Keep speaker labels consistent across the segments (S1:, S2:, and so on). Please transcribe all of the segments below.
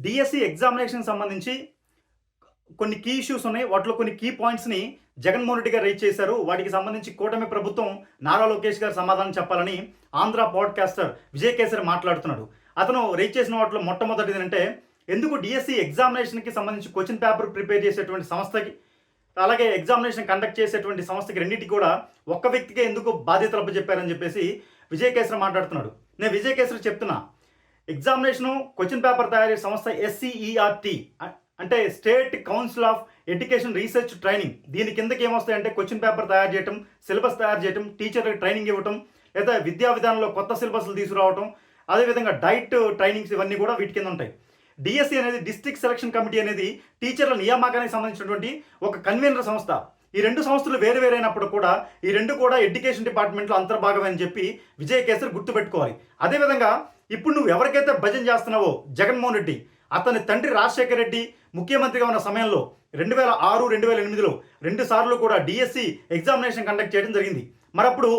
S1: DSC examination సంబంధించి కొన్ని key issues ఉన్నాయి. వాటిలో కొన్ని కీ పాయింట్స్‌ని జగన్మోహన్ రెడ్డి గారు రైజ్ చేశారు. వాటికి సంబంధించి కూటమి ప్రభుత్వం నారా లోకేష్ గారు సమాధానం చెప్పాలని ఆంధ్ర పాడ్‌కాస్టర్ విజయ్ కేసరి మాట్లాడుతున్నాడు. అతను రైజ్ చేసిన వాటిలో మొట్టమొదటిది ఏంటంటే, ఎందుకు డిఎస్సి ఎగ్జామినేషన్‌కి సంబంధించి క్వెషన్ పేపర్ ప్రిపేర్ చేసేటువంటి సంస్థకి, అలాగే ఎగ్జామినేషన్ కండక్ట్ చేసేటువంటి సంస్థకి రెండిటికి కూడా ఒక్క వ్యక్తికే ఎందుకు బాధ్యతలు అప్పచెప్పారని చెప్పేసి విజయ్ కేసరి మాట్లాడుతున్నాడు. నేను విజయ్ కేసరి చెప్తున్నా, ఎగ్జామినేషను క్వెషన్ పేపర్ తయారీ సంస్థ ఎస్సీఈఆర్టీ అంటే state council of education research training. దీని కిందకి ఏమొస్తాయంటే క్వెషన్ పేపర్ తయారు చేయటం, సిలబస్ తయారు చేయటం, టీచర్లకు ట్రైనింగ్ ఇవ్వటం, లేదా విద్యా విధానంలో కొత్త సిలబస్లు తీసుకురావటం, అదేవిధంగా డైట్ ట్రైనింగ్స్ ఇవన్నీ కూడా వీటి కింద ఉంటాయి. డిఎస్సి అనేది డిస్ట్రిక్ట్ సెలక్షన్ కమిటీ అనేది టీచర్ల నియామకానికి సంబంధించినటువంటి ఒక కన్వీనర్ సంస్థ. ఈ రెండు సంస్థలు వేరు వేరైనప్పుడు కూడా ఈ రెండు కూడా ఎడ్యుకేషన్ డిపార్ట్మెంట్లో అంతర్భాగమే అని చెప్పి విజయ్ కేసరి గుర్తుపెట్టుకోవాలి. అదేవిధంగా ఇప్పుడు నువ్వు ఎవరికైతే భజన చేస్తున్నావో జగన్మోహన్ రెడ్డి, అతని తండ్రి రాజశేఖర రెడ్డి ముఖ్యమంత్రిగా ఉన్న సమయంలో 2006, 2008లో 2 సార్లు కూడా డిఎస్సి ఎగ్జామినేషన్ కండక్ట్ చేయడం జరిగింది. మరప్పుడు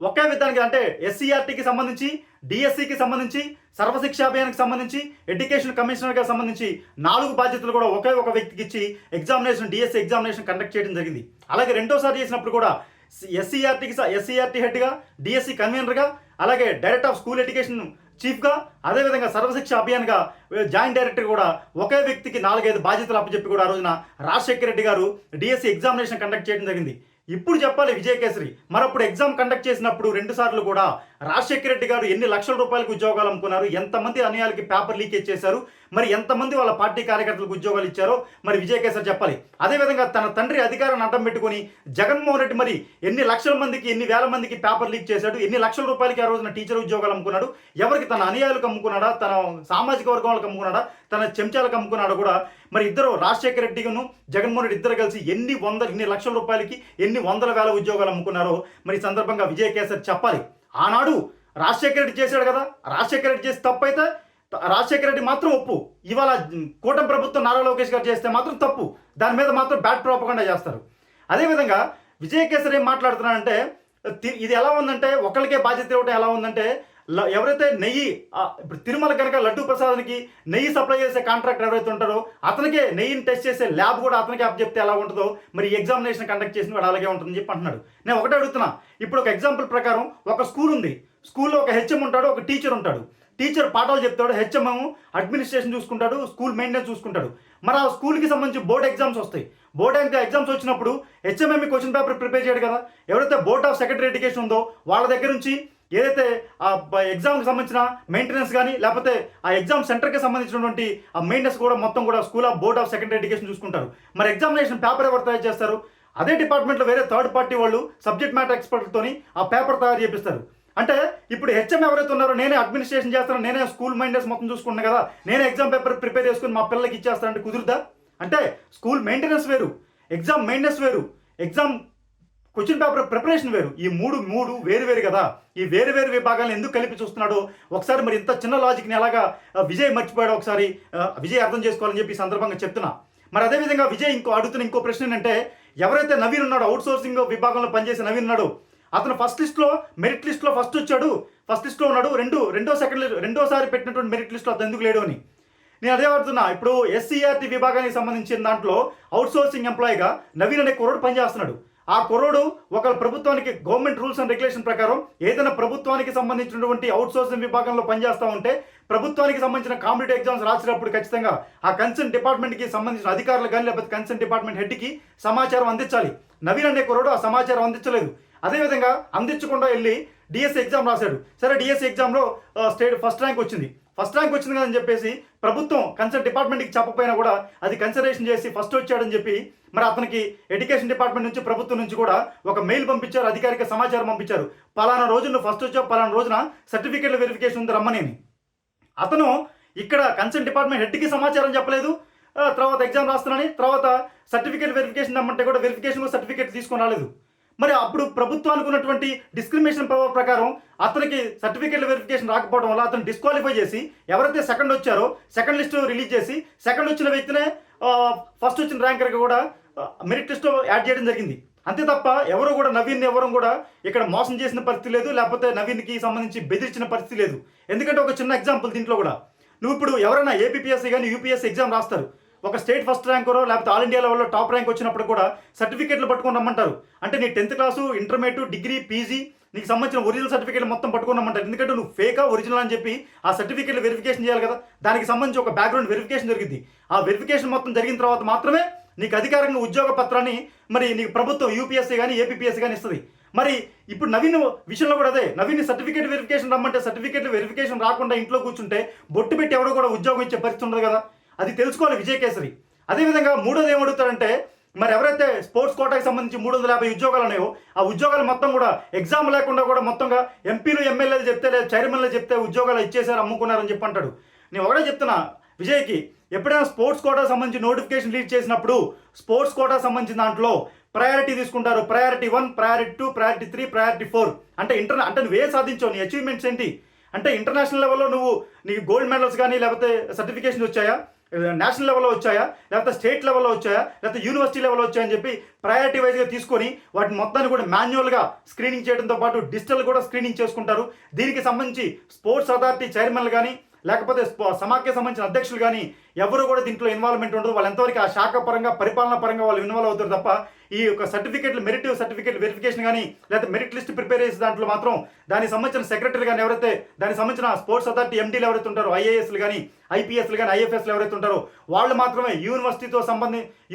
S1: ఒకే విధానికి అంటే ఎస్సీఆర్టీకి సంబంధించి, డిఎస్సికి సంబంధించి, సర్వశిక్ష అభియాన్కి సంబంధించి, ఎడ్యుకేషన్ కమిషనర్గా సంబంధించి 4 బాధ్యతలు కూడా ఒకే ఒక వ్యక్తికి ఇచ్చి డిఎస్సి ఎగ్జామినేషన్ కండక్ట్ చేయడం జరిగింది. అలాగే రెండోసారి చేసినప్పుడు కూడా ఎస్సీఆర్టీ హెడ్గా, డిఎస్సి కన్వీనర్గా, అలాగే డైరెక్టర్ ఆఫ్ స్కూల్ ఎడ్యుకేషన్ చీఫ్గా, అదేవిధంగా సర్వశిక్ష అభియాన్గా జాయింట్ డైరెక్టర్ కూడా ఒకే వ్యక్తికి 4-5 బాధ్యతలు అప్పచెప్పి కూడా ఆ రోజున రాజశేఖర రెడ్డి గారు డిఎస్సి ఎగ్జామినేషన్ కండక్ట్ చేయడం జరిగింది. ఇప్పుడు చెప్పాలి విజయ్ కేసరి, మరప్పుడు ఎగ్జామ్ కండక్ట్ చేసినప్పుడు 2 సార్లు కూడా రాజశేఖర రెడ్డి గారు ఎన్ని లక్షల రూపాయలకు ఉద్యోగాలు అమ్ముకున్నారు, ఎంతమంది అన్యాయాలకి పేపర్ లీకేజ్ చేశారు, మరి ఎంతమంది వాళ్ళ పార్టీ కార్యకర్తలకు ఉద్యోగాలు ఇచ్చారో మరి విజయ్ కేసరి చెప్పాలి. అదేవిధంగా తన తండ్రి అధికారాన్ని అడ్డం పెట్టుకుని జగన్మోహన్ రెడ్డి మరి ఎన్ని లక్షల మందికి, ఎన్ని వేల మందికి పేపర్ లీక్ చేశాడు, ఎన్ని లక్షల రూపాయలకి ఆ రోజున టీచర్ ఉద్యోగాలు అమ్ముకున్నాడు, ఎవరికి తన అనుయాయులకు అమ్ముకున్నాడా, తన సామాజిక వర్గం వాళ్ళకి అమ్ముకున్నాడా, తన చెంచాలకు అమ్ముకున్నాడు కూడా. మరి ఇద్దరు రాజశేఖర రెడ్డిను జగన్మోహన్ రెడ్డి ఇద్దరు కలిసి ఎన్ని లక్షల రూపాయలకి ఎన్ని వందల వేల ఉద్యోగాలు అమ్ముకున్నారో మరి సందర్భంగా విజయ్ కేసరి చెప్పాలి. ఆనాడు రాజశేఖర రెడ్డి చేశాడు కదా, రాజశేఖర రెడ్డి చేసి తప్పు అయితే రాజశేఖర రెడ్డి మాత్రం ఒప్పు, ఇవాళ కూటమి ప్రభుత్వం నారా లోకేష్ గారు చేస్తే మాత్రం తప్పు, దాని మీద మాత్రం బ్యాడ్ ప్రోపగండా చేస్తారు. అదేవిధంగా విజయ్ కేసరి ఏం మాట్లాడుతున్నాడంటే, ఇది ఎలా ఉందంటే ఒకరికే బాధ్యత ఇవ్వటం ఎలా ఉందంటే, ఎవరైతే నెయ్యి ఇప్పుడు తిరుమల కనుక లడ్డూ ప్రసాదానికి నెయ్యి సప్లై చేసే కాంట్రాక్టర్ ఎవరైతే ఉంటారో అతనికే నెయ్యిని టెస్ట్ చేసే ల్యాబ్ కూడా అతనికే అప్పచెప్తే ఎలా ఉంటుందో మరి ఎగ్జామినేషన్ కండక్ట్ చేసిన వాడు అలాగే ఉంటుందని చెప్పి అంటున్నాడు. నేను ఒకటే అడుగుతున్నా, ఇప్పుడు ఒక ఎగ్జాంపుల్ ప్రకారం ఒక స్కూల్ ఉంది, స్కూల్లో ఒక హెచ్ఎం ఉంటాడు, ఒక టీచర్ ఉంటాడు. టీచర్ పాఠాలు చెప్తాడు, హెచ్ఎం అడ్మినిస్ట్రేషన్ చూసుకుంటాడు, స్కూల్ మెయింటెనెన్స్ చూసుకుంటాడు. మరి ఆ స్కూల్కి సంబంధించి బోర్డ్ ఎగ్జామ్స్ వస్తాయి. బోర్డ్ ఎగ్జామ్స్ వచ్చినప్పుడు హెచ్ఎంఎం క్వశ్చన్ పేపర్ ప్రిపేర్ చేయడు కదా. ఎవరైతే బోర్డ్ ఆఫ్ సెకండరీ ఎడ్యుకేషన్ ఉందో వాళ్ళ దగ్గర నుంచి ఏదైతే ఆ ఎగ్జామ్కి సంబంధించిన మెయింటెనెన్స్ కానీ, లేకపోతే ఆ ఎగ్జామ్ సెంటర్కి సంబంధించినటువంటి ఆ మెయింటెనెన్స్ కూడా మొత్తం కూడా school of board of secondary education చూసుకుంటారు. మరి ఎగ్జామినేషన్ పేపర్ ఎవరు తయారు చేస్తారు? అదే డిపార్ట్మెంట్లో వేరే థర్డ్ పార్టీ వాళ్ళు సబ్జెక్ట్ మ్యాటర్ ఎక్స్పర్ట్తోని ఆ పేపర్ తయారు చేపిస్తారు. అంటే ఇప్పుడు హెచ్ఎం ఎవరైతే ఉన్నారో నేనే అడ్మినిస్ట్రేషన్ చేస్తాను, నేనే స్కూల్ మెయింటెనెన్స్ మొత్తం చూసుకున్నాను కదా, నేనే ఎగ్జామ్ పేపర్ ప్రిపేర్ చేసుకుని మా పిల్లలకి ఇచ్చేస్తానంటే కుదురుదా? అంటే స్కూల్ మెయింటెనెన్స్ వేరు, ఎగ్జామ్ మెయింటెనెన్స్ వేరు, ఎగ్జామ్ క్వశ్చన్ పేపర్ ప్రిపరేషన్ వేరు. ఈ మూడు వేరు కదా. ఈ వేరు విభాగాలను ఎందుకు కలిపి చూస్తున్నాడో ఒకసారి మరి ఇంత చిన్న లాజిక్ని ఎలాగా విజయ్ మర్చిపోయాడో ఒకసారి విజయ్ అర్థం చేసుకోవాలని చెప్పి ఈ సందర్భంగా చెప్తున్నా. మరి అదేవిధంగా విజయ్ అడుగుతున్న ఇంకో ప్రశ్న ఏంటంటే, ఎవరైతే నవీన్ ఉన్నాడో, అవుట్ సోర్సింగ్ విభాగంలో పనిచేసే నవీన్ ఉన్నాడో, అతను ఫస్ట్ లిస్ట్లో మెరిట్ లిస్ట్లో ఫస్ట్ వచ్చాడు, ఫస్ట్ లిస్ట్లో ఉన్నాడు, రెండోసారి పెట్టినటువంటి మెరిట్ లిస్ట్లో అతను ఎందుకు లేడు అని నేను అదే అడుగుతున్నా. ఇప్పుడు ఎస్సీఆర్టీ విభాగానికి సంబంధించిన దాంట్లో అవుట్ సోర్సింగ్ ఎంప్లాయీగా నవీన్ అనే కుర్రోడు పనిచేస్తున్నాడు. ఆ కుర్రోడు ఒక ప్రభుత్వానికి గవర్నమెంట్ రూల్స్ అండ్ రెగ్యులేషన్ ప్రకారం ఏదైనా ప్రభుత్వానికి సంబంధించినటువంటి అవుట్ సోర్సింగ్ విభాగంలో పనిచేస్తూ ఉంటే ప్రభుత్వానికి సంబంధించిన కాంపిటేటివ్ ఎగ్జామ్స్ రాసినప్పుడు ఖచ్చితంగా ఆ కన్సర్న్ డిపార్ట్మెంట్కి సంబంధించిన అధికారులు కానీ లేకపోతే కన్సర్న్ డిపార్ట్మెంట్ హెడ్కి సమాచారం అందించాలి. నవీన్ అనే కుర్రోడు ఆ సమాచారం అందించలేదు. అదేవిధంగా అందించకుండా వెళ్ళి డిఎస్సి ఎగ్జామ్ రాశాడు. సరే, డిఎస్సి ఎగ్జామ్లో స్టేట్ ఫస్ట్ ర్యాంక్ వచ్చింది కదని చెప్పేసి ప్రభుత్వం కన్సర్న్ డిపార్ట్మెంట్కి చెప్పకపోయినా కూడా అది కన్సిడరేషన్ చేసి ఫస్ట్ వచ్చాడని చెప్పి మరి అతనికి ఎడ్యుకేషన్ డిపార్ట్మెంట్ నుంచి, ప్రభుత్వం నుంచి కూడా ఒక మెయిల్ పంపించారు, అధికారిక సమాచారం పంపించారు. పలానా రోజు నువ్వు ఫస్ట్ వచ్చావు, పలానా రోజున సర్టిఫికేట్ల వెరిఫికేషన్ ఉంది రమ్మని. అతను ఇక్కడ కన్సర్న్ డిపార్ట్మెంట్ హెడ్కి సమాచారం చెప్పలేదు, తర్వాత ఎగ్జామ్ రాస్తున్నానని, తర్వాత సర్టిఫికేట్ వెరిఫికేషన్ రమ్మంటే కూడా వెరిఫికేషన్ సర్టిఫికేట్ తీసుకొని రాలేదు. మరి అప్పుడు ప్రభుత్వానికి ఉన్నటువంటి డిస్క్రిమినేషన్ పవర్ ప్రకారం అతనికి సర్టిఫికేట్ల వెరిఫికేషన్ రాకపోవడం వల్ల అతను డిస్క్వాలిఫై చేసి ఎవరైతే సెకండ్ వచ్చారో సెకండ్ లిస్ట్ రిలీజ్ చేసి సెకండ్ వచ్చిన వ్యక్తినే ఫస్ట్ వచ్చిన ర్యాంకర్గా కూడా మెరిట్ లిస్ట్లో యాడ్ చేయడం జరిగింది. అంతే తప్ప ఎవరు కూడా నవీన్ ఎవరు కూడా ఇక్కడ మోసం చేసిన పరిస్థితి లేదు, లేకపోతే నవీన్కి సంబంధించి బెదిరించిన పరిస్థితి లేదు. ఎందుకంటే ఒక చిన్న ఎగ్జాంపుల్ దీంట్లో కూడా నువ్వు ఇప్పుడు ఎవరైనా ఏపీఎస్సీ కానీ యూపీఎస్సీ ఎగ్జామ్ రాస్తారు, ఒక స్టేట్ ఫస్ట్ ర్యాంకరో లేకపోతే ఆల్ ఇండియా లెవెల్లో టాప్ ర్యాంక్ వచ్చినప్పుడు కూడా సర్టిఫికేట్లు పట్టుకొని రమ్మంటారు. అంటే నీ 10th class, intermediate, degree, PG నీకు సంబంధించిన ఒరిజినల్ సర్టిఫికేట్లు మొత్తం పట్టుకొని రమ్మంటారు. ఎందుకంటే నువ్వు ఫేకా ఒరిజినల్ అని చెప్పి ఆ సర్టిఫికేట్లు వెరిఫికేషన్ చేయాలి కదా. దానికి సంబంధించి ఒక బ్యాక్గ్రౌండ్ వెరిఫికేషన్ జరిగింది. ఆ వెరిఫికేషన్ మొత్తం జరిగిన తర్వాత మాత్రమే నీకు అధికారికంగా ఉద్యోగ పత్రాన్ని మరి నీకు ప్రభుత్వం యూపీఎస్సీ కానీ ఏపీఎస్సీ కానీ ఇస్తుంది. మరి ఇప్పుడు నవీన్ విషయంలో కూడా అదే, నవీన్ సర్టిఫికేట్ వెరిఫికేషన్ రమ్మంటే సర్టిఫికేట్ వెరిఫికేషన్ రాకుండా ఇంట్లో కూర్చుంటే బొట్టు పెట్టి ఎవరు కూడా ఉద్యోగం ఇచ్చే పరిస్థితి ఉండదు కదా. అది తెలుసుకోవాలి విజయకేసరి. అదేవిధంగా మూడోది ఏమడుగుతారంటే, మరి ఎవరైతే స్పోర్ట్స్ కోటాకి సంబంధించి 350 ఉద్యోగాలు ఉన్నాయో ఆ ఉద్యోగాలు మొత్తం కూడా ఎగ్జామ్ లేకుండా కూడా మొత్తంగా ఎంపీలు, ఎమ్మెల్యేలు చెప్తే లేదా చైర్మన్లు చెప్తే ఉద్యోగాలు ఇచ్చేసారు, అమ్ముకున్నారని చెప్పి అంటాడు. నేను ఒకటే చెప్తున్నా విజయ్కి, ఎప్పుడైనా స్పోర్ట్స్ కోటాకు సంబంధించి నోటిఫికేషన్ రిలీజ్ చేసినప్పుడు స్పోర్ట్స్ కోటాకు సంబంధించిన దాంట్లో ప్రయారిటీ తీసుకుంటారు. Priority 1, priority 2, priority 3, priority 4. అంటే నువ్వు ఏం సాధించావు, నీ అచీవ్మెంట్స్ ఏంటి, అంటే ఇంటర్నేషనల్ లెవెల్లో నీకు గోల్డ్ మెడల్స్ కానీ లేకపోతే సర్టిఫికేషన్ వచ్చాయా, నేషనల్ లెవెల్లో వచ్చాయా, లేకపోతే స్టేట్ లెవెల్లో వచ్చాయా, లేకపోతే యూనివర్సిటీ లెవెల్లో వచ్చాయని చెప్పి ప్రయారిటీ వైజ్గా తీసుకొని వాటిని మొత్తాన్ని కూడా మాన్యువల్గా స్క్రీనింగ్ చేయడంతో పాటు డిజిటల్ కూడా స్క్రీనింగ్ చేసుకుంటారు. దీనికి సంబంధించి స్పోర్ట్స్ అథారిటీ చైర్మన్లు కానీ లేకపోతే సమాఖ్య సంబంధించిన అధ్యక్షులు కానీ ఎవరు కూడా దీంట్లో ఇన్వాల్వ్మెంట్ ఉండదు. వాళ్ళు ఎంతవరకు ఆ శాఖ పరంగా, పరిపాలన పరంగా వాళ్ళు ఇన్వాల్వ్ అవుతారు తప్ప ఈ యొక్క సర్టిఫికేట్లు, మెరిట్ సర్టిఫికేట్ వెరిఫికేషన్ కానీ లేకపోతే మెరిట్ లిస్ట్ ప్రిపేర్ చేసే దాంట్లో మాత్రం దానికి సంబంధించిన సెక్రటరీ కానీ ఎవరైతే దానికి సంబంధించిన స్పోర్ట్స్ అథారిటీ ఎండీలు ఎవరైతే ఉంటారో, ఐఏఎస్లు కానీ ఐపీఎస్లు కానీ ఐఎఫ్ఎస్లు ఎవరైతే ఉంటారో వాళ్ళు మాత్రమే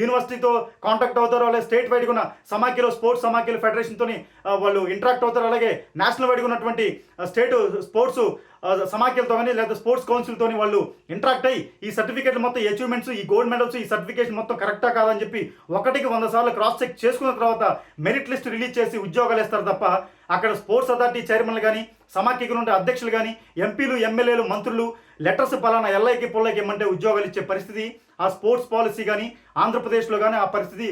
S1: యూనివర్సిటీతో కాంటాక్ట్ అవుతారు. అలాగే స్టేట్ వైడ్గా ఉన్న సమాఖ్యలో, స్పోర్ట్స్ సమాఖ్యలు, ఫెడరేషన్తో వాళ్ళు ఇంటరాక్ట్ అవుతారు. అలాగే నేషనల్ వైడ్గా ఉన్నటువంటి స్టేట్ స్పోర్ట్స్ సమాఖ్యలతో కానీ లేదా స్పోర్ట్స్ కౌన్సిల్తో వాళ్ళు ఇంటరాక్ట్ అయ్యి ఈ సర్టిఫికేట్లు మొత్తం, అచీవ్మెంట్స్, ఈ గోల్డ్ మెడల్స్, ఈ సర్టిఫికేషన్ మొత్తం కరెక్టా కాదని చెప్పి 1కి 100 సార్లు క్రాస్ చెక్ చేసుకున్న తర్వాత మెరిట్ లిస్ట్ రిలీజ్ చేసి ఉద్యోగాలు ఇస్తారు తప్ప అక్కడ స్పోర్ట్స్ అథారిటీ చైర్మన్లు కానీ సమాఖ్యకు ఉండే అధ్యక్షులు కానీ ఎంపీలు, ఎమ్మెల్యేలు, మంత్రులు లెటర్స్ పలానా ఎల్ఐకి పొల్లకి ఇమ్మంటే ఉద్యోగాలు ఇచ్చే పరిస్థితి ఆ స్పోర్ట్స్ పాలసీ కానీ ఆంధ్రప్రదేశ్లో కానీ ఆ పరిస్థితి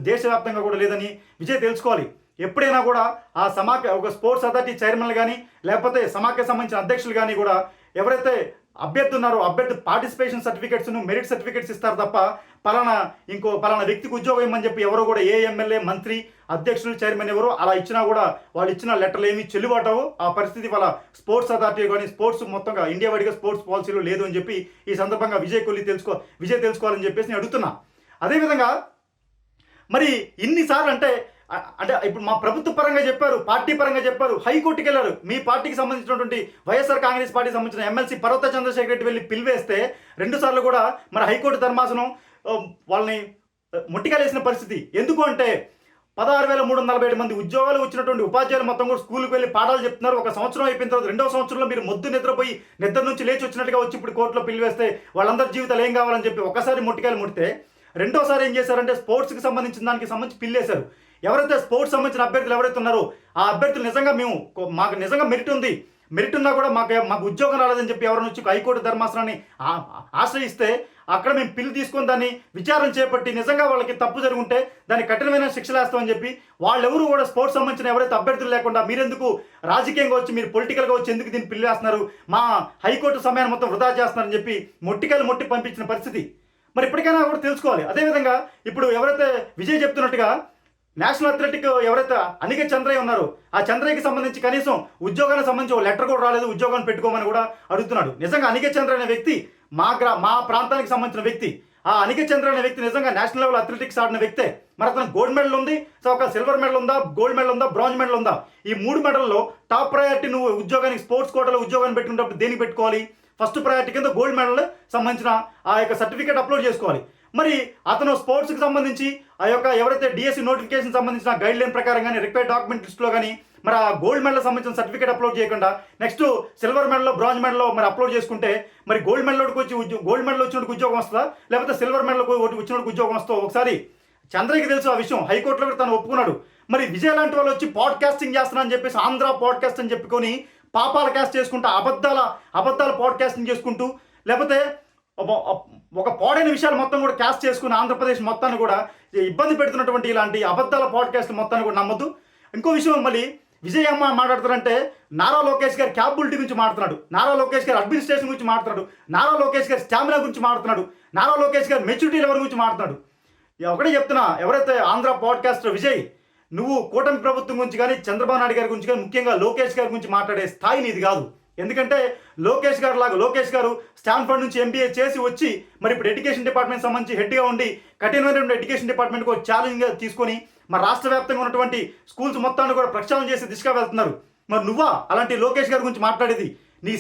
S1: దేశవ్యాప్తంగా కూడా లేదని విజయ్ తెలుసుకోవాలి. ఎప్పుడైనా కూడా ఆ ఒక స్పోర్ట్స్ అథారిటీ చైర్మన్లు కానీ లేకపోతే సమాఖ్య సంబంధించిన అధ్యక్షులు కానీ కూడా ఎవరైతే అభ్యర్థి ఉన్నారో అభ్యర్థి పార్టిసిపేషన్ సర్టిఫికేట్స్, మెరిట్ సర్టిఫికేట్స్ ఇస్తారు తప్ప పలానా వ్యక్తికి ఉద్యోగం ఇవ్వమని చెప్పి ఎవరు కూడా ఏ ఎమ్మెల్యే, మంత్రి, అధ్యక్షులు, చైర్మన్ ఎవరు అలా ఇచ్చినా కూడా వాళ్ళు ఇచ్చిన లెటర్లు ఏమి చెల్లుబాటవు. ఆ పరిస్థితి వాళ్ళ స్పోర్ట్స్ అథారిటీ కానీ స్పోర్ట్స్ మొత్తంగా ఇండియా వైడ్గా స్పోర్ట్స్ పాలసీలో లేదు అని చెప్పి ఈ సందర్భంగా విజయ్ తెలుసుకోవాలని చెప్పేసి నేను అడుగుతున్నా. అదేవిధంగా మరి ఇన్నిసార్లు అంటే ఇప్పుడు మా ప్రభుత్వ పరంగా చెప్పారు, పార్టీ పరంగా చెప్పారు, హైకోర్టుకి వెళ్ళారు. మీ పార్టీకి సంబంధించినటువంటి వైఎస్ఆర్ కాంగ్రెస్ పార్టీకి సంబంధించిన ఎమ్మెల్సీ పర్వత చంద్రశేఖర్ రెడ్డి వెళ్ళి పిలివేస్తే 2 సార్లు కూడా మరి హైకోర్టు ధర్మాసనం వాళ్ళని ముట్టికాలేసిన పరిస్థితి. ఎందుకు అంటే 16,347 మంది ఉద్యోగాలు వచ్చినటువంటి ఉపాధ్యాయులు మొత్తం కూడా స్కూల్కి వెళ్ళి పాఠాలు చెప్తున్నారు. 1 సంవత్సరం అయిపోయిన తర్వాత 2వ సంవత్సరంలో మీరు మొద్దు నిద్రపోయి నిద్ర నుంచి లేచి వచ్చినట్టుగా వచ్చి ఇప్పుడు కోర్టులో పిలివేస్తే వాళ్ళందరి జీవితాలు ఏం కావాలని చెప్పి ఒకసారి ముట్టికాయలు ముడితే 2వసారి ఏం చేశారంటే స్పోర్ట్స్కి సంబంధించిన దానికి సంబంధించి పిల్లేశారు. ఎవరైతే స్పోర్ట్స్ సంబంధించిన అభ్యర్థులు ఎవరైతే ఉన్నారో ఆ అభ్యర్థులు నిజంగా మాకు నిజంగా మెరిట్ ఉన్నా కూడా మాకు ఉద్యోగం రాలేదని చెప్పి ఎవరైనా వచ్చి హైకోర్టు ధర్మాసనాన్ని ఆశ్రయిస్తే అక్కడ మేము పిల్లు తీసుకొని దాన్ని విచారణ చేపట్టి నిజంగా వాళ్ళకి తప్పు జరుగుంటే దాన్ని కఠినమైన శిక్షలు వేస్తామని చెప్పి వాళ్ళెవరు కూడా స్పోర్ట్స్ సంబంధించిన ఎవరైతే అభ్యర్థులు లేకుండా మీరెందుకు రాజకీయంగా వచ్చి, మీరు పొలిటికల్గా వచ్చి ఎందుకు దీన్ని పిల్లు వేస్తున్నారు, మా హైకోర్టు సమయాన్ని మొత్తం వృధా చేస్తున్నారని చెప్పి మొట్టి పంపించిన పరిస్థితి. మరి ఇప్పటికైనా కూడా తెలుసుకోవాలి. అదేవిధంగా ఇప్పుడు ఎవరైతే విజయ్ చెప్తున్నట్టుగా నేషనల్ అథ్లెటిక్ ఎవరైతే అనిక చంద్రయ్య ఉన్నారో ఆ చంద్రయ్యకి సంబంధించి కనీసం ఉద్యోగానికి సంబంధించి ఒక లెటర్ కూడా రాలేదు, ఉద్యోగాన్ని పెట్టుకోమని కూడా అడుగుతున్నాడు. నిజంగా అనిక చంద్ర అనే వ్యక్తి మా ప్రాంతానికి సంబంధించిన వ్యక్తి. ఆ అనిక చంద్ర అనే వ్యక్తి నిజంగా నేషనల్ లెవెల్ అథ్లెటిక్స్ ఆడిన వ్యక్తే. మరి అతను గోల్డ్ మెడల్ ఉంది, ఒక సిల్వర్ మెడల్ ఉందా, గోల్డ్ మెడల్ ఉందా, బ్రాంజ్ మెడల్ ఉందా? ఈ 3 మెడల్లో టాప్ ప్రయారిటీ నువ్వు ఉద్యోగానికి స్పోర్ట్స్ కోటాలో ఉద్యోగాన్ని పెట్టుకున్నప్పుడు దేనికి పెట్టుకోవాలి? ఫస్ట్ ప్రయారిటీ కింద గోల్డ్ మెడల్ సంబంధించిన ఆ యొక్క సర్టిఫికేట్ అప్లోడ్ చేసుకోవాలి. మరి అతను స్పోర్ట్స్కి సంబంధించి ఆ యొక్క ఎవరైతే డిఎస్సి నోటిఫికేషన్ సంబంధించిన గైడ్ లైన్ ప్రకారం కానీ రిక్వైర్డ్ డాక్యుమెంట్ లిస్ట్లో కానీ మరి ఆ గోల్డ్ మెడల్ సంబంధించిన సర్టిఫికేట్ అప్లోడ్ చేయకుండా నెక్స్ట్ సిల్వర్ మెడల్లో, బ్రాంజ్ మెడల్లో మరి అప్లోడ్ చేసుకుంటే మరి గోల్డ్ మెడల్ వచ్చినట్టు ఉద్యోగం వస్తుందా, లేకపోతే సిల్వర్ మెడల్ వచ్చినట్టు ఉద్యోగం వస్తుందో ఒకసారి చంద్రయ్యకి తెలుసు ఆ విషయం. హైకోర్టులో కూడా తను ఒప్పుకున్నాడు. మరి విజయ్ లాంటి వాళ్ళు వచ్చి పాడ్కాస్టింగ్ చేస్తున్నా అని చెప్పేసి ఆంధ్ర పాడ్కాస్ట్ అని చెప్పుకొని పాపాల క్యాస్ట్ చేసుకుంటూ అబద్ధాల పాడ్కాస్టింగ్ చేసుకుంటూ లేకపోతే ఒక పాడైన విషయాలు మొత్తం కూడా క్యాస్ట్ చేసుకుని ఆంధ్రప్రదేశ్ మొత్తాన్ని కూడా ఇబ్బంది పెడుతున్నటువంటి ఇలాంటి అబద్ధాల పాడ్కాస్ట్ మొత్తాన్ని కూడా నమ్మద్దు. ఇంకో విషయం మళ్ళీ విజయ్ అమ్మ మాట్లాడుతారంటే నారా లోకేష్ గారి క్యాపబిలిటీ గురించి మాట్లాడుతున్నాడు, నారా లోకేష్ గారి అడ్మినిస్ట్రేషన్ గురించి మాట్లాడుతున్నాడు, నారా లోకేష్ గారి స్టామినా గురించి మాట్లాడుతున్నాడు, నారా లోకేష్ గారి మెచ్యూరిటీ లెవెల్ గురించి మాట్లాడుతున్నాడు. ఒకటే చెప్తున్నా, ఎవరైతే ఆంధ్ర పాడ్కాస్టర్ విజయ్ నువ్వు కూటమి ప్రభుత్వం గురించి కానీ చంద్రబాబు నాయుడు గారి గురించి కానీ ముఖ్యంగా లోకేష్ గారి గురించి మాట్లాడే స్థాయి నీది కాదు. ఎందుకంటే లోకేష్ గారు స్టాన్ఫర్డ్ నుంచి ఎంబీఏ చేసి వచ్చి మరి ఇప్పుడు ఎడ్యుకేషన్ డిపార్ట్మెంట్ సంబంధించి హెడ్గా ఉండి కఠినమైనటువంటి ఎడ్యుకేషన్ డిపార్ట్మెంట్కి ఒక ఛాలెంజ్గా తీసుకొని మరి రాష్ట్ర వ్యాప్తంగా ఉన్నటువంటి స్కూల్స్ మొత్తాన్ని కూడా ప్రక్షాళన చేసి దిశగా వెళ్తున్నారు. మరి నువ్వా అలాంటి లోకేష్ గారి గురించి మాట్లాడేది? నీ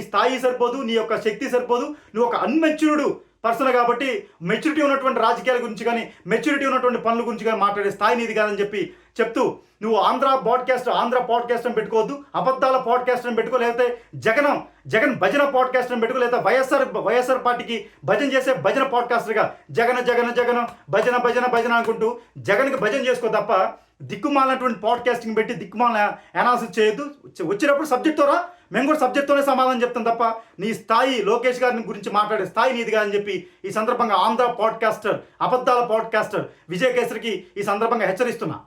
S1: స్థాయి సరిపోదు, నీ యొక్క శక్తి సరిపోదు, నువ్వు ఒక అన్మెచ్యూర్డ్ పర్సన్ కాబట్టి మెచ్యూరిటీ ఉన్నటువంటి రాజకీయాల గురించి కానీ మెచ్యూరిటీ ఉన్నటువంటి పనుల గురించి కానీ మాట్లాడే స్థాయి నీది కాదని చెప్తూ నువ్వు ఆంధ్ర పాడ్కాస్ట్ అని పెట్టుకోవద్దు, అబద్ధాల పాడ్కాస్ట్ అని పెట్టుకో, లేకపోతే జగన్ భజన పాడ్కాస్ట్ అని పెట్టుకో, లేదా వైఎస్ఆర్ పార్టీకి భజన చేసే భజన పాడ్కాస్టర్గా జగన భజన అనుకుంటూ జగన్కి భజన చేసుకో తప్ప దిక్కుమాలినటువంటి పాడ్కాస్టింగ్ పెట్టి దిక్కుమాల అనాలిసిస్ చేయొద్దు. వచ్చినప్పుడు సబ్జెక్ట్తో రా, మేము కూడా సబ్జెక్ట్తోనే సమాధానం చెప్తాం తప్ప నీ స్థాయి లోకేష్ గారిని గురించి మాట్లాడే స్థాయి నీది కాదని చెప్పి ఈ సందర్భంగా ఆంధ్ర పాడ్కాస్టర్ అబద్ధాల పాడ్కాస్టర్ విజయ్ కేసరికి ఈ సందర్భంగా హెచ్చరిస్తున్నా.